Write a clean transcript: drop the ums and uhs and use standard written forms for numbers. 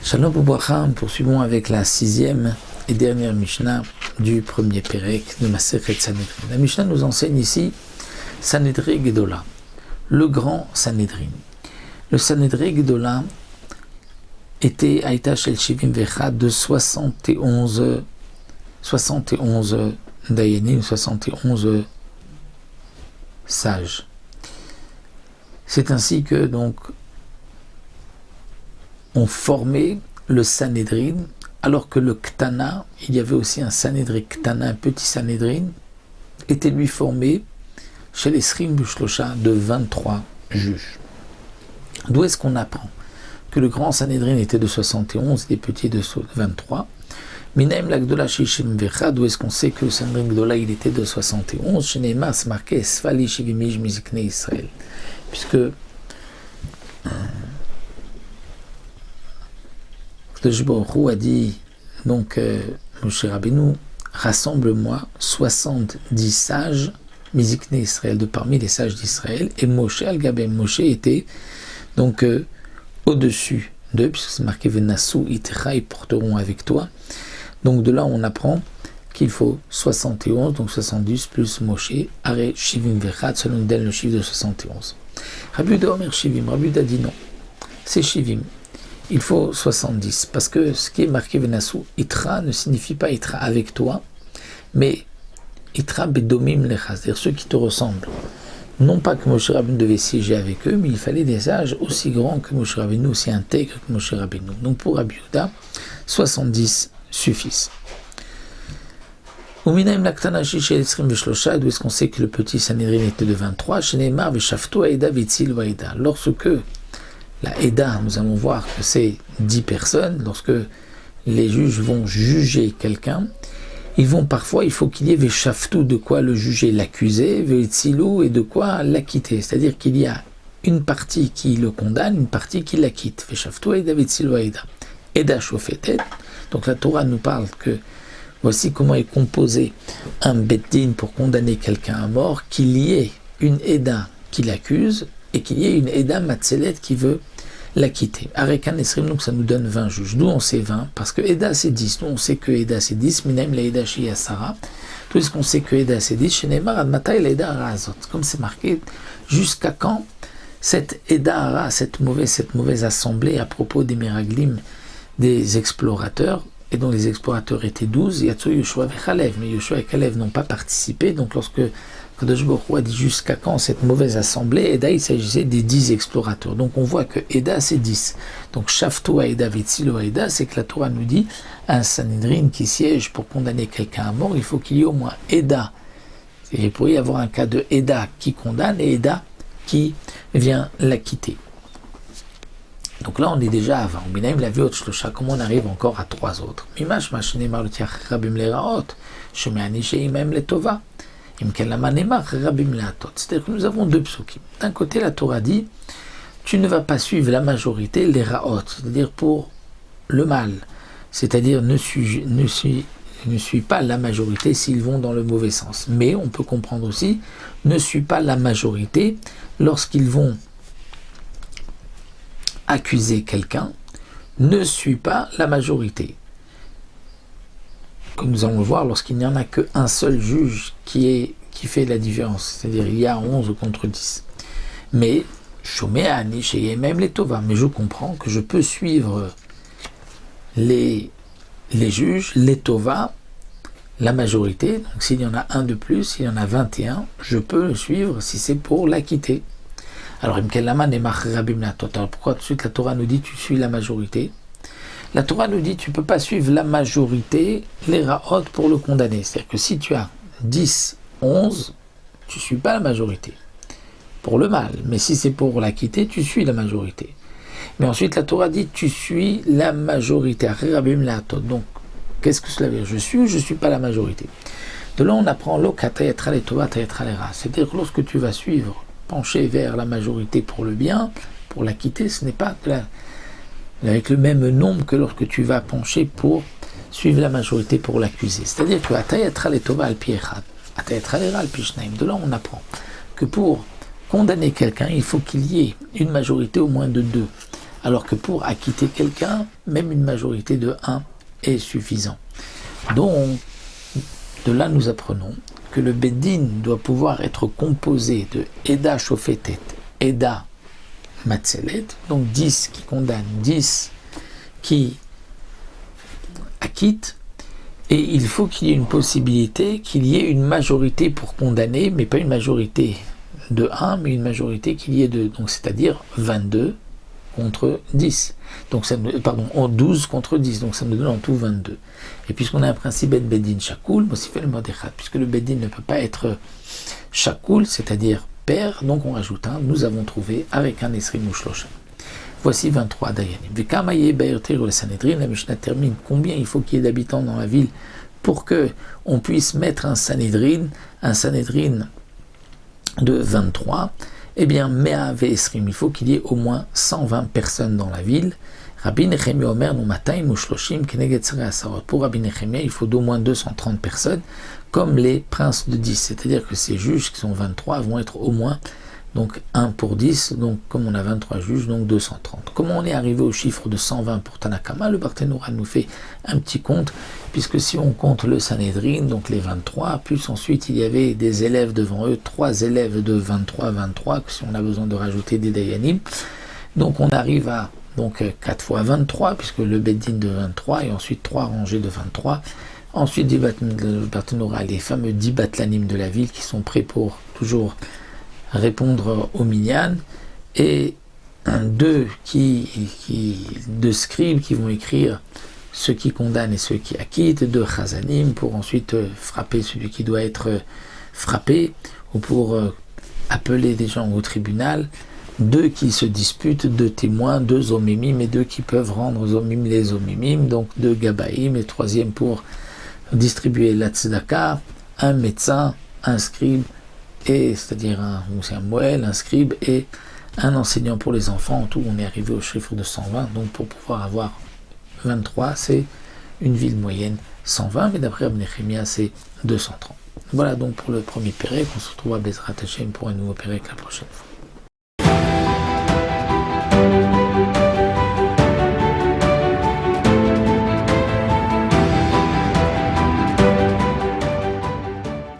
Shalom Ubracha, nous poursuivons avec la 6e et dernière Mishnah du premier Pérek de Masechet Sanhedrin. La Mishnah nous enseigne ici Sanhedrin Gedola, le grand Sanhedrin. Le Sanhedrin Gedola était Aïta Shel Shivim Vechad de 71 Dayanim, 71 sages. C'est ainsi que donc on formait le Sanhedrin, alors que le Ktana, il y avait aussi un Sanhedrin Ktana, un petit Sanhedrin, était lui formé chez les Srim Bushlosha de 23 juges. D'où est-ce qu'on apprend que le grand Sanhedrin était de 71 et les petits de 23? Minaim l'Agdola Shishim Vecha, d'où est-ce qu'on sait que le Sanhedrin Gdola il était de 71? Chez Neymar, c'est marqué Sfali Shivimij Mizikne Israël, puisque le Baruch a dit donc Moshe Rabbeinu, rassemble-moi 70 sages Mizikne Israël, de parmi les sages d'Israël, et Moshe Al-Gabem, Moshe était donc au-dessus d'eux, puisque c'est marqué Venassou Itecha, ils porteront avec toi. Donc de là on apprend qu'il faut 71, donc 70 plus Moshe, Are Shivim Vechad, selon donne le chiffre de 71. Rabbi Yehuda Omer Shivim, Rabbi Yehuda dit non, c'est Shivim. Il faut 70, parce que ce qui est marqué Venassou, Itra ne signifie pas Itra avec toi, mais Itra Bedomim Lecha, c'est-à-dire ceux qui te ressemblent. Non pas que Moshe Rabbeinu devait siéger avec eux, mais il fallait des sages aussi grands que Moshe Rabbeinu, aussi intègres que Moshe Rabbeinu. Donc pour Rabbi Yehuda, 70 suffisent. Uminaim Laktanashi chez Esrim Veshlosha, d'où est-ce qu'on sait que le petit Sanhedrin était de 23, chez Neymar Veshafto Aïda Vitzil Vaïda. Lorsque la Eda, nous allons voir que c'est 10 personnes, lorsque les juges vont juger quelqu'un, ils vont parfois, il faut qu'il y ait Veshaftou, de quoi le juger, l'accuser, Vetzilou, et de quoi l'acquitter. C'est-à-dire qu'il y a une partie qui le condamne, une partie qui l'acquitte. Veshaftou Aïda Vitzilou Aïda. Eda Shofetet. Donc la Torah nous parle que voici comment est composé un Beddin pour condamner quelqu'un à mort, qu'il y ait une Eda qui l'accuse et qu'il y ait une Eda Matzelet qui veut l'acquitter. Arekan Esrim, donc ça nous donne 20 juges. D'où on sait 20? Parce que Eda c'est 10. Nous on sait que Eda c'est 10. Minaim la Eda Shia Sarah. Tout ce qu'on sait que Eda c'est 10. Chez Neymar Admatai la Eda Razot. Comme c'est marqué, jusqu'à quand cette Eda Ara, cette mauvaise assemblée à propos des Meraglim, des explorateurs, et dont les explorateurs étaient 12, Yatsu Yoshua et Kalev, mais Yoshua et Kalev n'ont pas participé, donc lorsque Kadosh Baruch Hu a dit jusqu'à quand cette mauvaise assemblée, Eda il s'agissait des 10 explorateurs, donc on voit que Eda c'est 10, donc Shaftou Eda Vitzilo Eda, c'est que la Torah nous dit, un Sanhedrin qui siège pour condamner quelqu'un à mort, il faut qu'il y ait au moins Eda, et il pourrait y avoir un cas de Eda qui condamne et Eda qui vient l'acquitter. Donc là, on est déjà avant. Minaim la viot shlosha. Comment on arrive encore à 3 autres? Mimash machnemar le tiach rabim leraot. Shemeani sheimem letova. Imkelama nemar rabim leatot. C'est-à-dire que nous avons 2 psukim. D'un côté, la Torah dit, tu ne vas pas suivre la majorité, les raot, c'est-à-dire pour le mal. C'est-à-dire ne suis pas la majorité s'ils vont dans le mauvais sens. Mais on peut comprendre aussi, ne suis pas la majorité lorsqu'ils vont accuser quelqu'un, ne suit pas la majorité. Comme nous allons le voir, lorsqu'il n'y en a qu'un seul juge qui fait la différence, c'est-à-dire il y a 11 contre 10. Mais, même les Tova, mais je comprends que je peux suivre les juges, les Tova, la majorité, donc s'il y en a un de plus, s'il y en a 21, je peux le suivre si c'est pour l'acquitter. Alors, pourquoi tout de suite la Torah nous dit tu suis la majorité? La Torah nous dit tu ne peux pas suivre la majorité, les ra'ot pour le condamner. C'est-à-dire que si tu as 10, 11, tu ne suis pas la majorité. Pour le mal. Mais si c'est pour l'acquitter, tu suis la majorité. Mais ensuite la Torah dit tu suis la majorité. Donc, qu'est-ce que cela veut dire? Je suis ou je ne suis pas la majorité? De là on apprend c'est-à-dire que lorsque tu vas suivre, pencher vers la majorité pour le bien, pour l'acquitter, ce n'est pas avec le même nombre que lorsque tu vas pencher pour suivre la majorité pour l'accuser. C'est-à-dire que de là on apprend que pour condamner quelqu'un, il faut qu'il y ait une majorité au moins de 2. alors que pour acquitter quelqu'un, même une majorité de 1 est suffisant. Donc, de là nous apprenons que le Beddin doit pouvoir être composé de Eda Shofetet, Eda Matzelet, donc 10 qui condamnent, 10 qui acquittent, et il faut qu'il y ait une possibilité, qu'il y ait une majorité pour condamner, mais pas une majorité de 1, mais une majorité qu'il y ait de, donc c'est-à-dire 22 contre 10. Donc ça, 12 contre 10, donc ça nous donne en tout 22. Et puisqu'on a un principe et Beddin Shakoul, Mosifel Modechat, puisque le Beddin ne peut pas être Shakoul, c'est-à-dire père, donc on rajoute un, nous avons trouvé avec un Esrim ou Shlosha. Voici 23 Dayanim. Vekamaye Baerter ou la Sanhedrin, la Mishnah termine combien il faut qu'il y ait d'habitants dans la ville pour que on puisse mettre un Sanhedrin de 23. Eh bien, Mea Ve'esrim, il faut qu'il y ait au moins 120 personnes dans la ville. Rabbi Nechemia Omer, nous Matayim ou Shloshim, Keneged Sare Asarot. Pour Rabbi Nechemia, il faut d'au moins 230 personnes, comme les princes de 10. C'est-à-dire que ces juges qui sont 23 vont être au moins donc 1 pour 10, donc comme on a 23 juges, donc 230. Comment on est arrivé au chiffre de 120 pour Tanakama? Le Barthénora nous fait un petit compte, puisque si on compte le Sanhedrin, donc les 23, plus ensuite il y avait des élèves devant eux, 3 élèves de 23, si on a besoin de rajouter des Dayanim, donc on arrive à donc 4 fois 23, puisque le Beddin de 23, et ensuite 3 rangées de 23, ensuite le Barthénora, les fameux 10 Batlanim de la ville qui sont prêts pour toujours répondre au minyan, et deux scribes qui vont écrire ceux qui condamnent et ceux qui acquittent, 2 chazanim pour ensuite frapper celui qui doit être frappé, ou pour appeler des gens au tribunal, 2 qui se disputent, 2 témoins, 2 zomimim et 2 qui peuvent rendre zomim les zomimim, donc 2 gabaïm, et 3e pour distribuer la tzedaka, un médecin, un scribe, et c'est-à-dire un moël, un scribe et un enseignant pour les enfants. En tout, on est arrivé au chiffre de 120, donc pour pouvoir avoir 23, c'est une ville moyenne 120, mais d'après Rabbi Nechemia, c'est 230. Voilà donc pour le premier pérec. On se retrouve à Bezrat Hashem pour un nouveau pérec la prochaine fois.